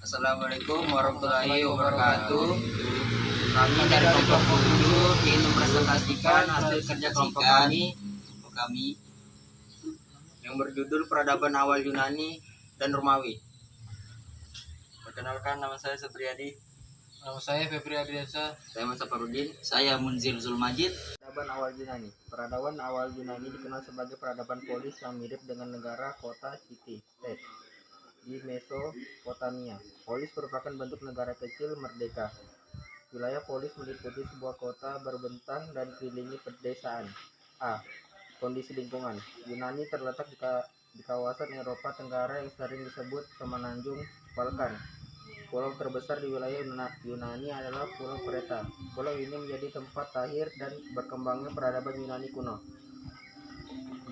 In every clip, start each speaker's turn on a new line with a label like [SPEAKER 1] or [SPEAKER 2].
[SPEAKER 1] Assalamualaikum warahmatullahi wabarakatuh. Kami dari kelompok 7 ingin mempresentasikan hasil kerja kelompok kami yang berjudul Peradaban Awal Yunani dan Romawi. Perkenalkan, nama saya Supriyadi.
[SPEAKER 2] Nama saya Febri Adriansa.
[SPEAKER 1] Saya Mas Saparudin.
[SPEAKER 3] Saya Munzir Zulmajid.
[SPEAKER 1] Peradaban awal Yunani. Peradaban awal Yunani dikenal sebagai peradaban polis yang mirip dengan negara kota city state di Mesopotamia. Polis merupakan bentuk negara kecil merdeka. Wilayah polis meliputi sebuah kota berbentang dan dikelilingi pedesaan. A. Kondisi lingkungan. Yunani terletak di kawasan Eropa Tenggara yang sering disebut Semenanjung Balkan. Pulau terbesar di wilayah Yunani adalah Pulau Kreta. Pulau ini menjadi tempat lahir dan berkembangnya peradaban Yunani kuno.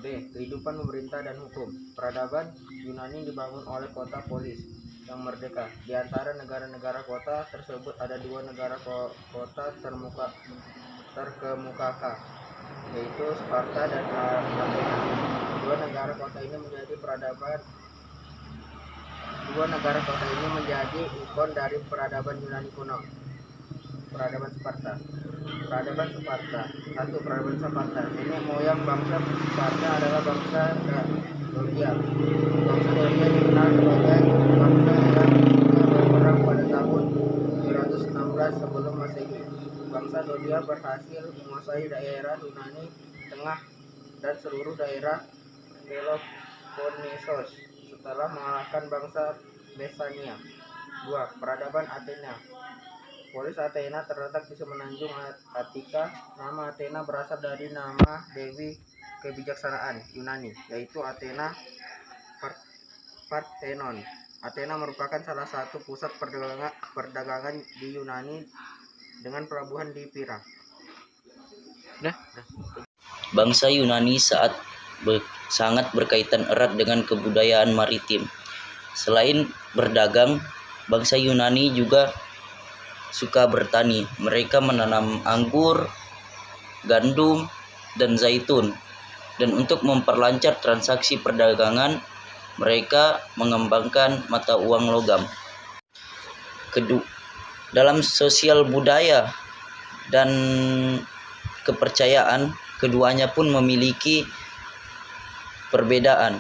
[SPEAKER 1] B. Kehidupan pemerintah dan hukum. Peradaban Yunani dibangun oleh kota polis yang merdeka. Di antara negara-negara kota tersebut ada dua negara kota terkemuka, yaitu Sparta dan Athena. Dua negara kota ini menjadi ikon dari peradaban Yunani kuno. Peradaban Sparta. Peradaban Sparta. 1. Peradaban Sparta. Nenek moyang bangsa Sparta adalah bangsa Doria. Bangsa Doria dikenal sebagai bangsa yang berperang pada tahun 716 sebelum Masehi. Bangsa Doria berhasil menguasai daerah Yunani Tengah dan seluruh daerah Peloponnesos setelah mengalahkan bangsa Mesania. 2. Peradaban Athena. Polis Athena terletak di semenanjung Attika. Nama Athena berasal dari nama dewi kebijaksanaan Yunani, yaitu Athena Parthenon. Athena merupakan salah satu pusat perdagangan di Yunani dengan pelabuhan di Pira.
[SPEAKER 3] Bangsa Yunani sangat berkaitan erat dengan kebudayaan maritim. Selain berdagang, bangsa Yunani juga suka bertani. Mereka menanam anggur, gandum, dan zaitun. Dan untuk memperlancar transaksi perdagangan, mereka mengembangkan mata uang logam. Dalam sosial budaya dan kepercayaan, keduanya pun memiliki perbedaan.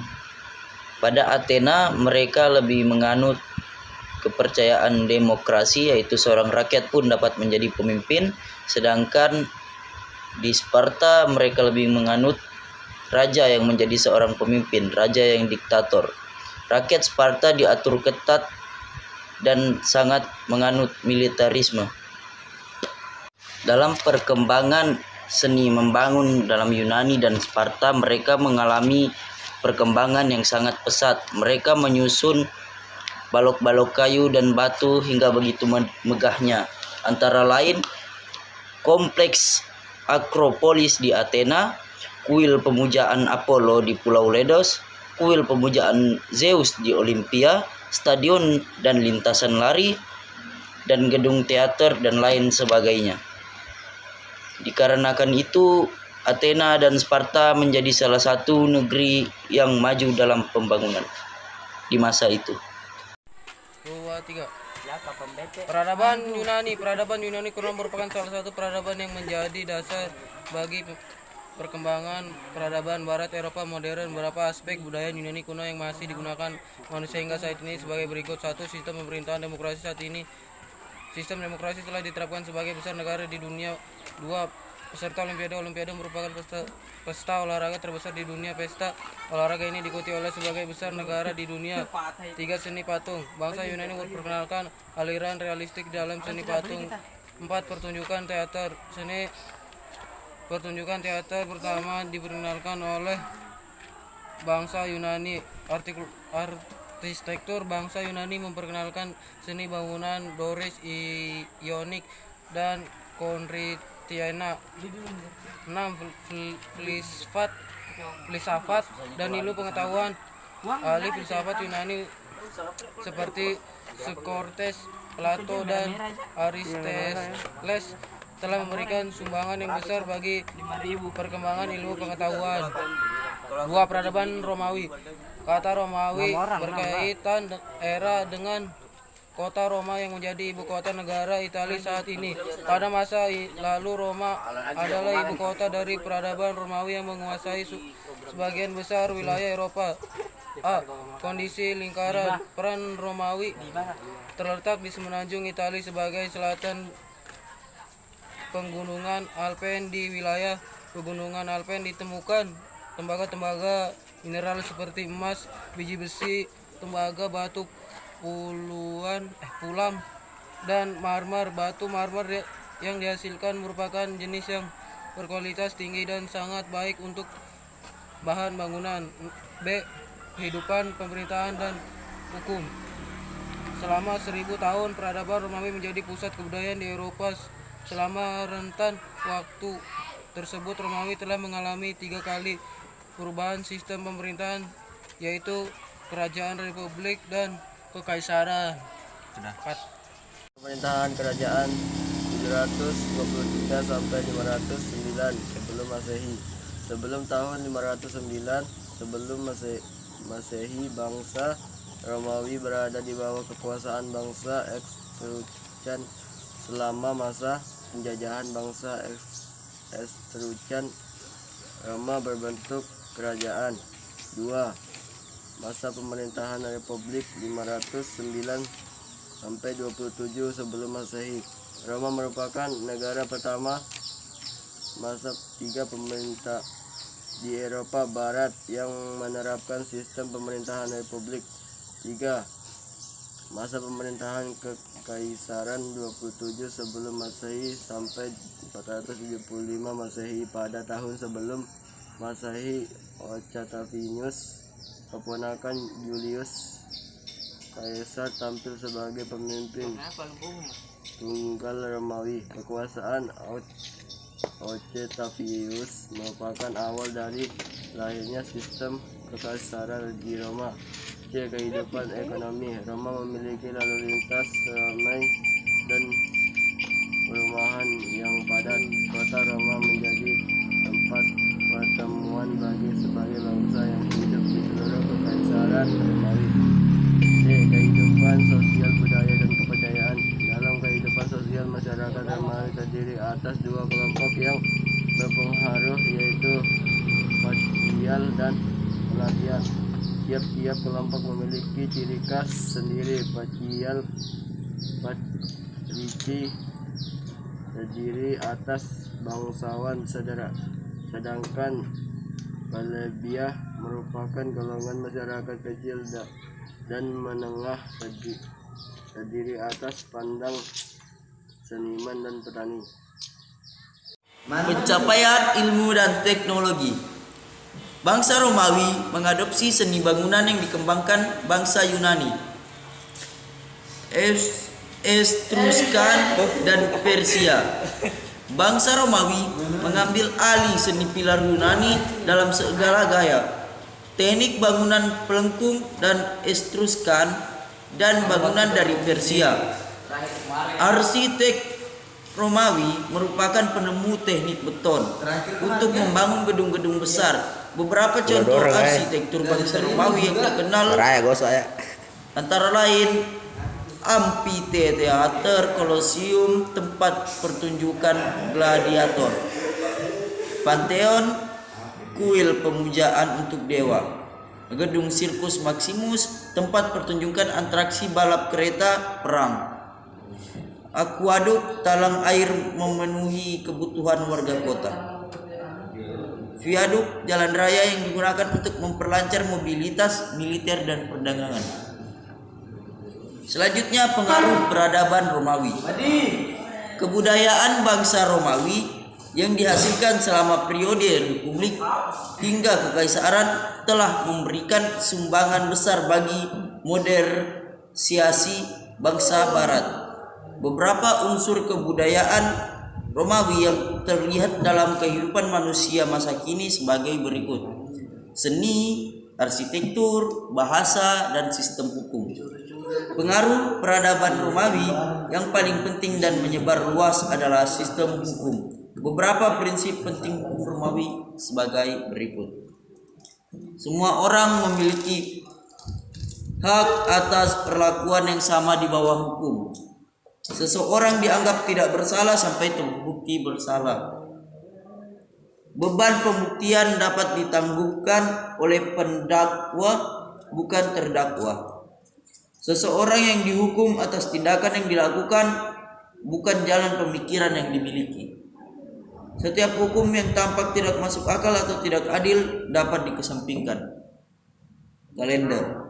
[SPEAKER 3] Pada Athena, mereka lebih menganut kepercayaan demokrasi, yaitu seorang rakyat pun dapat menjadi pemimpin, sedangkan di Sparta mereka lebih menganut raja yang menjadi seorang pemimpin, raja yang diktator. Rakyat Sparta diatur ketat dan sangat menganut militerisme. Dalam perkembangan seni membangun dalam Yunani dan Sparta, mereka mengalami perkembangan yang sangat pesat. Mereka menyusun balok-balok kayu dan batu hingga begitu megahnya. Antara lain, kompleks Akropolis di Athena, kuil pemujaan Apollo di Pulau Ledos, kuil pemujaan Zeus di Olimpia, stadion dan lintasan lari, dan gedung teater dan lain sebagainya. Dikarenakan itu, Athena dan Sparta menjadi salah satu negeri yang maju dalam pembangunan di masa itu.
[SPEAKER 2] 2, 3. Peradaban Yunani kuno merupakan salah satu peradaban yang menjadi dasar bagi perkembangan peradaban Barat Eropa modern. Beberapa aspek budaya Yunani kuno yang masih digunakan manusia hingga saat ini sebagai berikut. 1. Sistem pemerintahan demokrasi. Saat ini sistem demokrasi telah diterapkan sebagai besar negara di dunia. 2. Peserta Olimpiade merupakan pesta olahraga terbesar di dunia. Pesta olahraga ini diikuti oleh sebagai besar negara di dunia. 3. Seni patung. Bangsa Yunani memperkenalkan aliran realistik dalam seni patung. 4. Pertunjukan teater. Pertunjukan teater pertama diperkenalkan oleh bangsa Yunani. Arsitektur. Bangsa Yunani memperkenalkan seni bangunan Doris, Ionik, dan Konritiana. 6. Filsafat dan ilmu pengetahuan. Ahli filsafat Yunani seperti Socrates, Plato, dan Aristoteles telah memberikan sumbangan yang besar bagi perkembangan ilmu pengetahuan. 2. Peradaban Romawi. Kata Romawi berkaitan era dengan kota Roma yang menjadi ibu kota negara Italia saat ini. Pada masa lalu Roma adalah ibu kota dari peradaban Romawi yang menguasai sebagian besar wilayah Eropa. A. Kondisi lingkaran. Peran Romawi terletak di semenanjung Italia sebagai selatan pegunungan Alpen. Di wilayah pegunungan Alpen ditemukan tembaga-tembaga mineral seperti emas, biji besi, tembaga, batu pulam, dan marmer. Batu marmer yang dihasilkan merupakan jenis yang berkualitas tinggi dan sangat baik untuk bahan bangunan. B. Kehidupan, pemerintahan, dan hukum. Selama 1000 tahun, peradaban Romawi menjadi pusat kebudayaan di Eropa. Selama rentan waktu tersebut, Romawi telah mengalami 3 kali perubahan sistem pemerintahan, yaitu kerajaan, republik, dan kekaisaran.
[SPEAKER 4] Pemerintahan kerajaan 723 sampai 509 sebelum Masehi. Sebelum tahun 509 sebelum Masehi, bangsa Romawi berada di bawah kekuasaan bangsa Etruscan. Selama masa penjajahan bangsa Etruscan, Roma berbentuk kerajaan. 2. Masa pemerintahan Republik 509 sampai 27 sebelum Masehi. Roma merupakan negara pertama masa 3 pemerintah di Eropa Barat yang menerapkan sistem pemerintahan Republik. 3. Masa pemerintahan Kekaisaran 27 sebelum Masehi sampai 475 Masehi. Pada tahun sebelum Masehi, Octavianus, keponakan Julius Caesar, tampil sebagai pemimpin tunggal Romawi. Kekuasaan Octavianus merupakan awal dari lahirnya sistem kekaisaran di Roma. C. Kehidupan ekonomi. Roma memiliki lalu lintas ramai dan perumahan yang padat. Kota Roma menjadi tempat pertemuan bagi sebagai bangsa yang hidup di seluruh kekaisaran Romawi. D. Kehidupan sosial, budaya, dan kepercayaan. Dalam kehidupan sosial, masyarakat Romawi terdiri atas 2 kelompok yang berpengaruh, yaitu patrial dan pelatihan. Tiap-tiap kelompok memiliki ciri khas sendiri. Patrici terdiri atas bangsawan, sedangkan plebeian merupakan golongan masyarakat kecil dan menengah, terdiri atas pandang, seniman, dan petani.
[SPEAKER 3] Pencapaian ilmu dan teknologi. Bangsa Romawi mengadopsi seni bangunan yang dikembangkan bangsa Yunani, Etruskan, dan Persia. Bangsa Romawi mengambil alih seni pilar Yunani dalam segala gaya. Teknik bangunan pelengkung dan Etruskan dan bangunan dari Persia. Arsitek Romawi merupakan penemu teknik beton untuk membangun gedung-gedung besar. Beberapa contoh arsitektur bangsa Romawi yang terkenal antara lain Amphitheater, Colosseum, tempat pertunjukan gladiator, Pantheon, kuil pemujaan untuk dewa, gedung Sirkus Maximus, tempat pertunjukan atraksi balap kereta perang, akuaduk, talang air memenuhi kebutuhan warga kota, viaduk, jalan raya yang digunakan untuk memperlancar mobilitas militer dan perdagangan. Selanjutnya, pengaruh peradaban Romawi. Kebudayaan bangsa Romawi yang dihasilkan selama periode republik hingga kekaisaran telah memberikan sumbangan besar bagi modernisasi bangsa barat. Beberapa unsur kebudayaan Romawi yang terlihat dalam kehidupan manusia masa kini sebagai berikut: seni, arsitektur, bahasa, dan sistem hukum. Pengaruh peradaban Romawi yang paling penting dan menyebar luas adalah sistem hukum. Beberapa prinsip penting hukum Romawi sebagai berikut: semua orang memiliki hak atas perlakuan yang sama di bawah hukum. Seseorang dianggap tidak bersalah sampai terbukti bersalah. Beban pembuktian dapat ditangguhkan oleh pendakwa, bukan terdakwa. Seseorang yang dihukum atas tindakan yang dilakukan bukan jalan pemikiran yang dimiliki. Setiap hukum yang tampak tidak masuk akal atau tidak adil dapat dikesampingkan. Kalender.